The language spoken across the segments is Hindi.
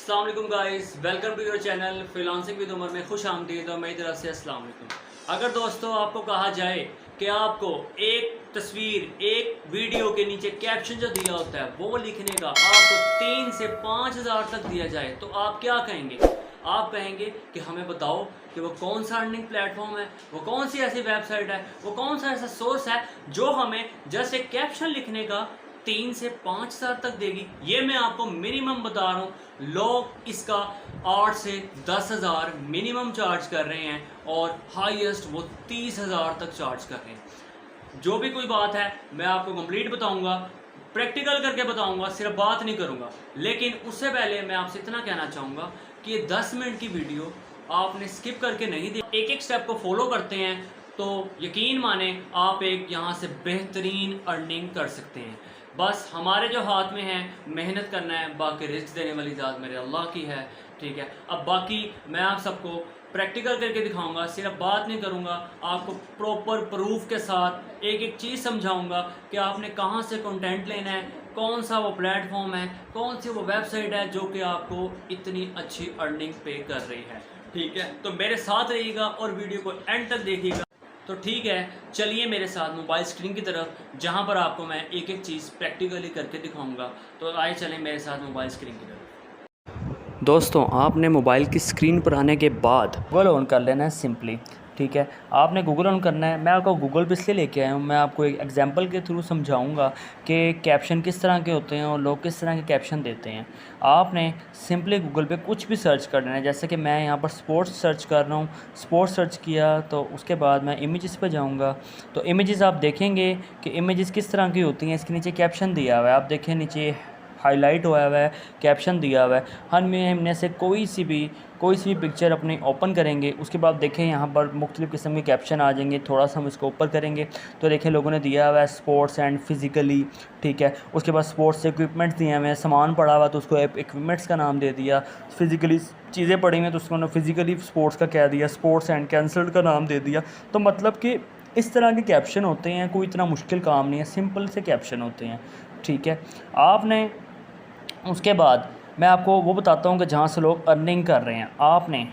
अस्सलाम वालेकुम guys, welcome to your channel freelancing with Umar में खुश आमदीद और मेरी तरफ से अस्सलाम वालेकुम। अगर दोस्तों आपको कहा जाए कि आपको एक तस्वीर एक वीडियो के नीचे कैप्शन जो दिया होता है वो लिखने का आपको 3 से 5 हज़ार तक दिया जाए तो आप क्या कहेंगे? आप कहेंगे कि हमें बताओ कि वो कौन सा अर्निंग प्लेटफॉर्म है, वो कौन सी ऐसी वेबसाइट है, वो कौन सा ऐसा सोर्स है जो हमें जस्ट एक कैप्शन लिखने का 3 से 5 हज़ार तक देगी। ये मैं आपको मिनिमम बता रहा हूँ। लोग इसका 8 से 10 हज़ार मिनिमम चार्ज कर रहे हैं और हाईएस्ट वो 30 हज़ार तक चार्ज कर रहे हैं। जो भी कोई बात है मैं आपको कंप्लीट बताऊंगा, प्रैक्टिकल करके बताऊंगा, सिर्फ बात नहीं करूंगा। लेकिन उससे पहले मैं आपसे इतना कहना चाहूँगा कि ये 10 मिनट की वीडियो आपने स्किप करके नहीं दी, एक एक स्टेप को फॉलो करते हैं तो यकीन माने आप एक यहाँ से बेहतरीन अर्निंग कर सकते हैं। बस हमारे जो हाथ में है मेहनत करना है, बाकी रिस्क देने वाली ज़ात मेरे अल्लाह की है। ठीक है, अब बाकी मैं आप सबको प्रैक्टिकल करके दिखाऊंगा, सिर्फ बात नहीं करूंगा, आपको प्रॉपर प्रूफ के साथ एक एक चीज़ समझाऊंगा कि आपने कहां से कंटेंट लेना है, कौन सा वो प्लेटफॉर्म है, कौन सी वो वेबसाइट है जो कि आपको इतनी अच्छी अर्निंग पे कर रही है। ठीक है, तो मेरे साथ रहिएगा और वीडियो को एंड तक देखिएगा। तो ठीक है, चलिए मेरे साथ मोबाइल स्क्रीन की तरफ, जहां पर आपको मैं एक एक चीज़ प्रैक्टिकली करके दिखाऊंगा। तो आइए चलें मेरे साथ मोबाइल स्क्रीन की तरफ। दोस्तों, आपने मोबाइल की स्क्रीन पर आने के बाद गूगल ऑन कर लेना है सिंपली। ठीक है, आपने गूगल ऑन करना है। मैं आपको गूगल पे इसलिए लेके आया हूँ, मैं आपको एक एग्जांपल के थ्रू समझाऊंगा कि कैप्शन किस तरह के होते हैं और लोग किस तरह के कैप्शन देते हैं। आपने सिंपली गूगल पे कुछ भी सर्च करना है, जैसे कि मैं यहाँ पर स्पोर्ट्स सर्च कर रहा हूँ। स्पोर्ट्स सर्च किया तो उसके बाद मैं इमेजेस पे जाऊँगा। तो इमेजेस आप देखेंगे कि इमेजेस किस तरह की होती हैं। इसके नीचे कैप्शन दिया हुआ है, आप देखें नीचे हाईलाइट हुआ है, कैप्शन दिया हुआ है। हमने से कोई सी भी पिक्चर अपनी ओपन करेंगे, उसके बाद देखें यहाँ पर मुख्तलिफ़ किस्म के कैप्शन आ जाएंगे। थोड़ा सा हम इसको ऊपर करेंगे तो देखें लोगों ने दिया हुआ है स्पोर्ट्स एंड फिज़िकली। ठीक है, उसके बाद स्पोर्ट्स से इक्विपमेंट्स दिए हुए हैं, सामान पड़ा हुआ तो उसको इक्विपमेंट्स का नाम दे दिया। फिज़िकली चीज़ें पड़ी हुई हैं तो उसको फिज़िकली स्पोर्ट्स का कह दिया, स्पोर्ट्स एंड कैंसल्ड का नाम दे दिया। तो मतलब कि इस तरह के कैप्शन होते हैं, कोई इतना मुश्किल काम नहीं है, सिंपल से कैप्शन होते हैं। ठीक है, आपने उसके बाद मैं आपको वो बताता हूँ कि जहाँ से लोग अर्निंग कर रहे हैं। आपने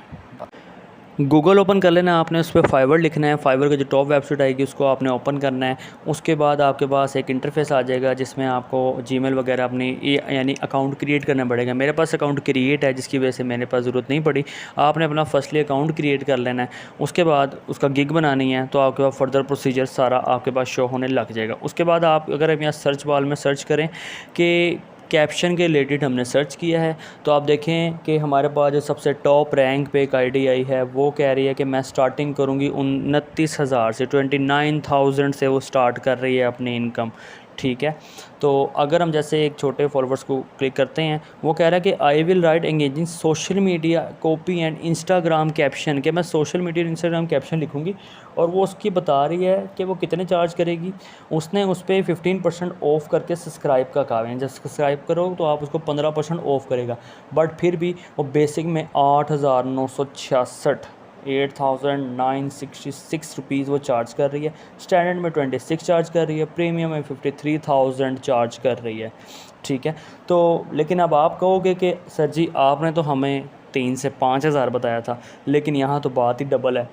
गूगल ओपन कर लेना है, आपने उस पर फाइवर लिखना है। फाइवर की जो टॉप वेबसाइट आएगी उसको आपने ओपन करना है। उसके बाद आपके पास एक इंटरफेस आ जाएगा जिसमें आपको जीमेल वगैरह अपनी यानी अकाउंट क्रिएट करना पड़ेगा। मेरे पास अकाउंट क्रिएट है जिसकी वजह से मेरे पास ज़रूरत नहीं पड़ी। आपने अपना फर्स्टली अकाउंट क्रिएट कर लेना है, उसके बाद उसका गिग बनानी है। तो आपके पास फर्दर प्रोसीजर सारा आपके पास शो होने लग जाएगा। उसके बाद आप अगर यहाँ सर्च बार में सर्च करें कि कैप्शन के रिलेटेड हमने सर्च किया है तो आप देखें कि हमारे पास जो सबसे टॉप रैंक पे एक आईडी आई है वो कह रही है कि मैं स्टार्टिंग करूँगी 29,000 से, 29,000 से वो स्टार्ट कर रही है अपनी इनकम। ठीक है, तो अगर हम जैसे एक छोटे फॉलोवर्स को क्लिक करते हैं, वो कह रहा है कि I will write engaging social media copy and Instagram caption, कि मैं सोशल मीडिया इंस्टाग्राम कैप्शन लिखूँगी। और वो उसकी बता रही है कि वो कितने चार्ज करेगी। उसने उस पर 15% ऑफ़ करके सब्सक्राइब का कहा है, जब सब्सक्राइब करो तो आप उसको 15% ऑफ़ करेगा। बट फिर भी वो बेसिक में 8,966 8,966 रुपीज़ वो चार्ज कर रही है। स्टैंडर्ड में 26 चार्ज कर रही है, प्रीमियम में 53,000 चार्ज कर रही है। ठीक है, तो लेकिन अब आप कहोगे कि सर जी आपने तो हमें 3 से 5 हज़ार बताया था, लेकिन यहाँ तो बात ही डबल है।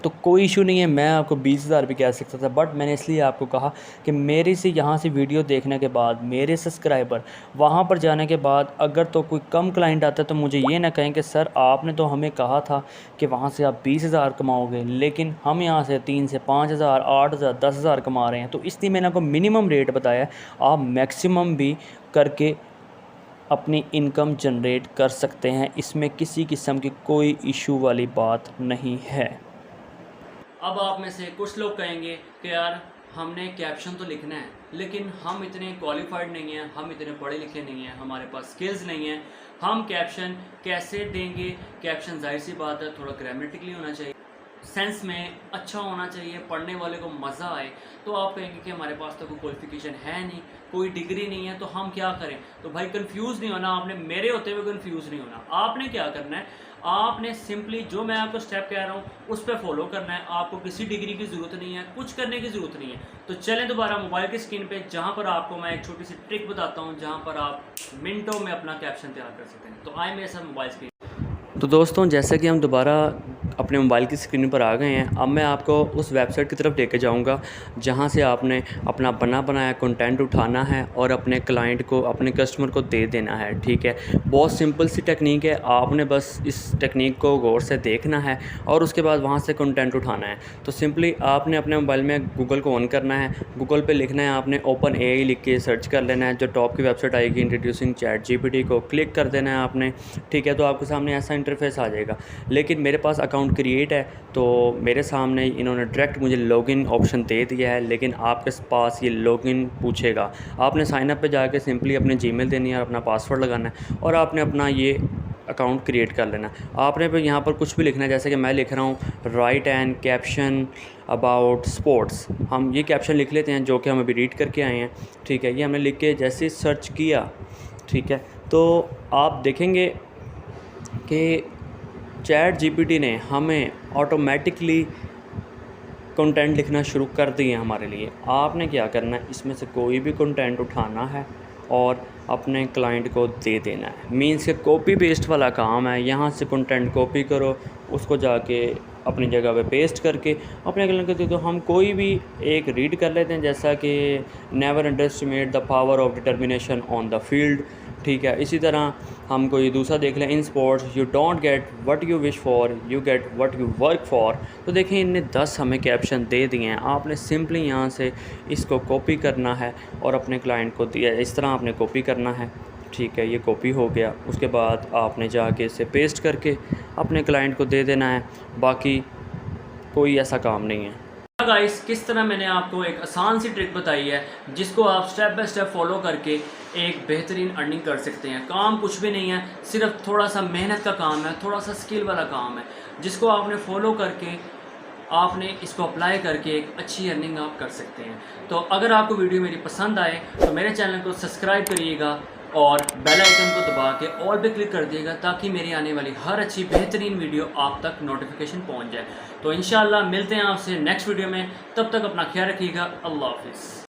तो कोई इशू नहीं है, मैं आपको 20,000 भी कह सकता था, बट मैंने इसलिए आपको कहा कि मेरे से यहाँ से वीडियो देखने के बाद मेरे सब्सक्राइबर वहाँ पर जाने के बाद अगर तो कोई कम क्लाइंट आता है तो मुझे ये ना कहें कि सर आपने तो हमें कहा था कि वहाँ से आप 20,000 कमाओगे, लेकिन हम यहाँ से 3 से 5,000, 8,000, 10,000 कमा रहे हैं। तो इसलिए मैंने आपको मिनिमम रेट बताया, आप मैक्सिमम भी करके अपनी इनकम जनरेट कर सकते हैं। इसमें किसी किस्म की कोई इशू वाली बात नहीं है। अब आप में से कुछ लोग कहेंगे कि यार हमने कैप्शन तो लिखना है, लेकिन हम इतने क्वालिफाइड नहीं हैं, हम इतने पढ़े लिखे नहीं हैं, हमारे पास स्किल्स नहीं हैं, हम कैप्शन कैसे देंगे? कैप्शन जाहिर सी बात है थोड़ा ग्रामेटिकली होना चाहिए। सेंस में अच्छा होना चाहिए, पढ़ने वाले को मज़ा आए। तो आप कहेंगे कि हमारे पास तो कोई क्वालिफ़िकेशन है नहीं, कोई डिग्री नहीं है, तो हम क्या करें? तो भाई कंफ्यूज नहीं होना आपने, मेरे होते हुए कंफ्यूज नहीं होना। आपने क्या करना है, आपने सिंपली जो मैं आपको स्टेप कह रहा हूँ उस पर फॉलो करना है। आपको किसी डिग्री की ज़रूरत नहीं है, कुछ करने की ज़रूरत नहीं है। तो चलें दोबारा मोबाइल की स्क्रीन पे, जहाँ पर आपको मैं एक छोटी सी ट्रिक बताता हूँ, जहाँ पर आप मिनटों में अपना कैप्शन तैयार कर सकते हैं। तो आए मेरे साथ मोबाइल स्क्रीन। तो दोस्तों, जैसा कि हम दोबारा अपने मोबाइल की स्क्रीन पर आ गए हैं, अब मैं आपको उस वेबसाइट की तरफ लेके जाऊंगा जहां से आपने अपना बना बनाया कंटेंट उठाना है और अपने क्लाइंट को, अपने कस्टमर को दे देना है। ठीक है, बहुत सिंपल सी टेक्निक है, आपने बस इस टेक्निक को गौर से देखना है और उसके बाद वहाँ से कंटेंट उठाना है। तो सिंपली आपने अपने मोबाइल में गूगल को ऑन करना है, गूगल पर लिखना है आपने ओपन AI लिख के सर्च कर लेना है। जो टॉप की वेबसाइट आएगी इंट्रोड्यूसिंग ChatGPT को क्लिक कर देना है आपने। ठीक है, तो आपके सामने ऐसा इंटरफेस आ जाएगा। लेकिन मेरे पास अकाउंट क्रिएट है तो मेरे सामने इन्होंने डायरेक्ट मुझे लॉगिन ऑप्शन दे दिया है, लेकिन आपके पास ये लॉगिन पूछेगा। आपने साइन अप पे जाके सिंपली अपने जीमेल देनी है और अपना पासवर्ड लगाना है और आपने अपना ये अकाउंट क्रिएट कर लेना। आपने फिर यहाँ पर कुछ भी लिखना है, जैसे कि मैं लिख रहा हूँ right and caption about sports. हम ये कैप्शन लिख लेते हैं जो कि हम अभी रीड करके आए हैं। ठीक है, ये हमने लिख के जैसे सर्च किया, ठीक है, तो आप देखेंगे कि ChatGPT ने हमें ऑटोमेटिकली कंटेंट लिखना शुरू कर दिए हमारे लिए। आपने क्या करना है, इसमें से कोई भी कंटेंट उठाना है और अपने क्लाइंट को दे देना है। मीन्स के कॉपी पेस्ट वाला काम है। यहाँ से कंटेंट कॉपी करो, उसको जाके अपनी जगह पे पेस्ट करके अपने क्लाइंट को दे दो। हम कोई भी एक रीड कर लेते हैं, जैसा कि never underestimate the power of determination on the field. ठीक है, इसी तरह हम कोई दूसरा देख लें, in sports you don't get what you wish for, you get what you work for. तो देखिए इनने 10 हमें कैप्शन दे दिए हैं। आपने सिंपली यहाँ से इसको कॉपी करना है और अपने क्लाइंट को दिया, इस तरह आपने कॉपी करना है। ठीक है, ये कॉपी हो गया। उसके बाद आपने जाके इसे पेस्ट करके अपने क्लाइंट को दे देना है। बाकी कोई ऐसा काम नहीं है। गाइस, किस तरह मैंने आपको एक आसान सी ट्रिक बताई है जिसको आप स्टेप बाय स्टेप फॉलो करके एक बेहतरीन अर्निंग कर सकते हैं। काम कुछ भी नहीं है, सिर्फ थोड़ा सा मेहनत का काम है, थोड़ा सा स्किल वाला काम है, जिसको आपने फॉलो करके आपने इसको अप्लाई करके एक अच्छी अर्निंग आप कर सकते हैं। तो अगर आपको वीडियो मेरी पसंद आए तो मेरे चैनल को सब्सक्राइब करिएगा और बेल आइकन को दबा के ऑल पे क्लिक कर दिएगा, ताकि मेरी आने वाली हर अच्छी बेहतरीन वीडियो आप तक नोटिफिकेशन पहुंच जाए। तो इंशाल्लाह मिलते हैं आपसे नेक्स्ट वीडियो में। तब तक अपना ख्याल रखिएगा। अल्लाह हाफिज़।